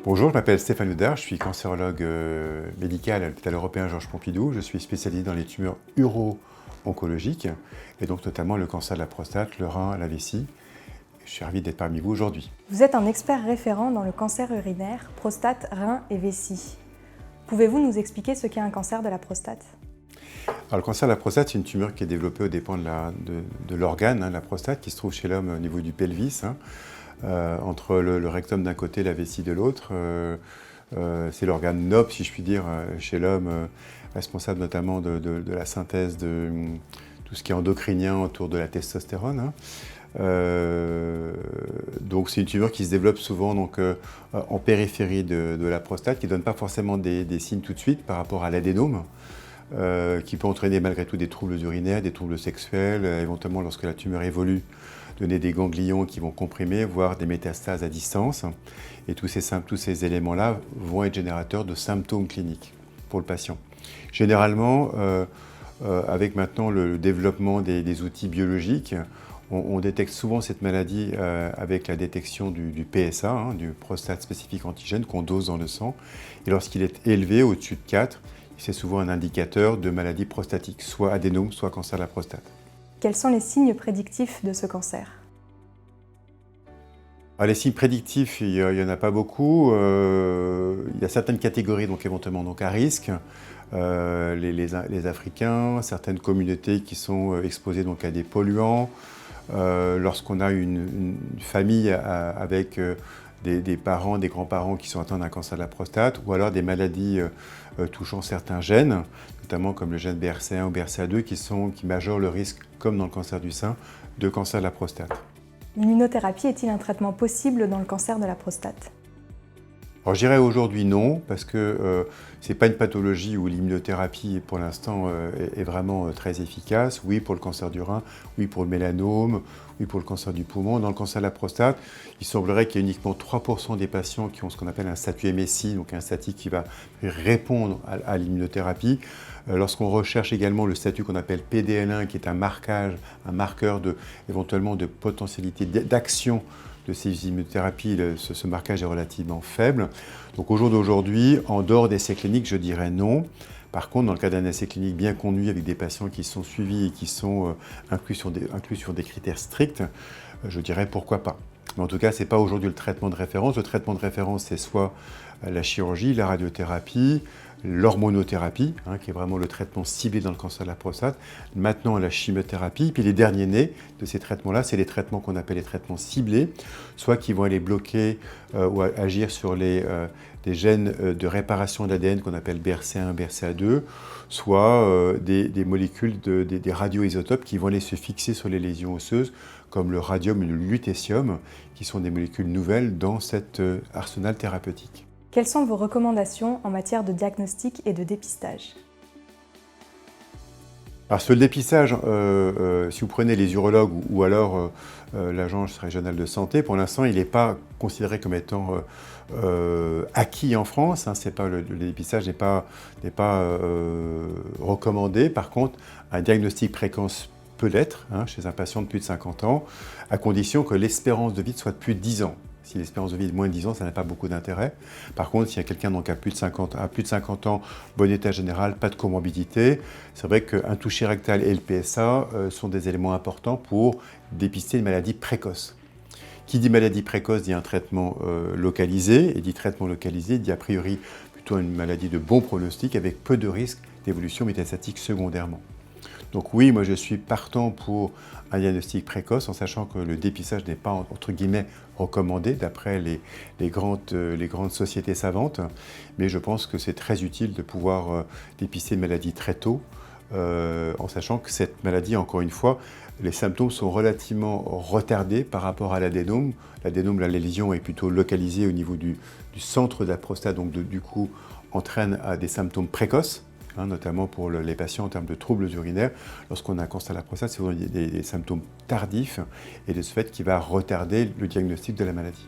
Bonjour, je m'appelle Stéphane Houdard, je suis cancérologue médical à l'hôpital européen Georges Pompidou. Je suis spécialisé dans les tumeurs uro-oncologiques et donc notamment le cancer de la prostate, le rein, la vessie. Je suis ravi d'être parmi vous aujourd'hui. Vous êtes un expert référent dans le cancer urinaire, prostate, rein et vessie. Pouvez-vous nous expliquer ce qu'est un cancer de la prostate ? Alors, le cancer de la prostate, c'est une tumeur qui est développée aux dépens de l'organe, la prostate, qui se trouve chez l'homme au niveau du pelvis, entre le rectum d'un côté et la vessie de l'autre. C'est l'organe noble, si je puis dire, chez l'homme, responsable notamment de la synthèse de tout ce qui est endocrinien autour de la testostérone. Donc c'est une tumeur qui se développe souvent en périphérie de la prostate, qui ne donne pas forcément des signes tout de suite par rapport à l'adénome, qui peut entraîner malgré tout des troubles urinaires, des troubles sexuels, éventuellement lorsque la tumeur évolue, donner des ganglions qui vont comprimer, voire des métastases à distance. Et tous ces éléments-là vont être générateurs de symptômes cliniques pour le patient. Généralement, avec maintenant le développement des outils biologiques, on détecte souvent cette maladie avec la détection du PSA, du prostate spécifique antigène qu'on dose dans le sang. Et lorsqu'il est élevé au-dessus de 4, c'est souvent un indicateur de maladie prostatique, soit adénome, soit cancer de la prostate. Quels sont les signes prédictifs de ce cancer ? Alors, les signes prédictifs, il n'y en a pas beaucoup. Il y a certaines catégories éventuellement à risque. Les Africains, certaines communautés qui sont exposées à des polluants. Lorsqu'on a une famille avec des parents, des grands-parents qui sont atteints d'un cancer de la prostate, ou alors des maladies touchant certains gènes, notamment comme le gène BRCA1 ou BRCA2, qui majorent le risque, comme dans le cancer du sein, de cancer de la prostate. L'immunothérapie est-il un traitement possible dans le cancer de la prostate ? Alors je dirais aujourd'hui non, parce que ce n'est pas une pathologie où l'immunothérapie pour l'instant est vraiment très efficace. Oui pour le cancer du rein, oui pour le mélanome, oui pour le cancer du poumon. Dans le cancer de la prostate, il semblerait qu'il y ait uniquement 3% des patients qui ont ce qu'on appelle un statut MSI, donc un statut qui va répondre à l'immunothérapie. Lorsqu'on recherche également le statut qu'on appelle PDL1, qui est un marqueur éventuellement de potentialité d'action de ces immunothérapies, ce marquage est relativement faible. Donc au jour d'aujourd'hui, en dehors d'essais cliniques, je dirais non. Par contre, dans le cas d'un essai clinique bien conduit avec des patients qui sont suivis et qui sont inclus sur des critères stricts, je dirais pourquoi pas. Mais en tout cas, ce n'est pas aujourd'hui le traitement de référence. Le traitement de référence, c'est soit la chirurgie, la radiothérapie, l'hormonothérapie, qui est vraiment le traitement ciblé dans le cancer de la prostate, maintenant la chimiothérapie, puis les derniers nés de ces traitements-là, c'est les traitements qu'on appelle les traitements ciblés, soit qui vont aller bloquer ou agir sur des gènes de réparation d'ADN qu'on appelle BRCA1, BRCA2, soit des molécules, des radioisotopes qui vont aller se fixer sur les lésions osseuses, comme le radium et le lutécium, qui sont des molécules nouvelles dans cet arsenal thérapeutique. Quelles sont vos recommandations en matière de diagnostic et de dépistage ? Alors sur le dépistage, si vous prenez les urologues ou alors l'Agence régionale de santé, pour l'instant il n'est pas considéré comme étant acquis en France. Le dépistage n'est pas recommandé. Par contre, un diagnostic précoce peut l'être chez un patient de plus de 50 ans, à condition que l'espérance de vie soit de plus de 10 ans. Si l'espérance de vie est de moins de 10 ans, ça n'a pas beaucoup d'intérêt. Par contre, s'il y a quelqu'un qui a plus de 50 ans, bon état général, pas de comorbidité, c'est vrai qu'un toucher rectal et le PSA sont des éléments importants pour dépister une maladie précoce. Qui dit maladie précoce dit un traitement localisé, et dit traitement localisé dit a priori plutôt une maladie de bon pronostic avec peu de risques d'évolution métastatique secondairement. Donc oui, moi je suis partant pour un diagnostic précoce en sachant que le dépistage n'est pas entre guillemets recommandé d'après les grandes sociétés savantes, mais je pense que c'est très utile de pouvoir dépister une maladie très tôt en sachant que cette maladie, encore une fois, les symptômes sont relativement retardés par rapport à l'adénome. L'adénome, la lésion est plutôt localisée au niveau du centre de la prostate, donc du coup entraîne à des symptômes précoces. Notamment pour les patients en termes de troubles urinaires. Lorsqu'on a un cancer de la prostate, c'est des symptômes tardifs et de ce fait qui va retarder le diagnostic de la maladie.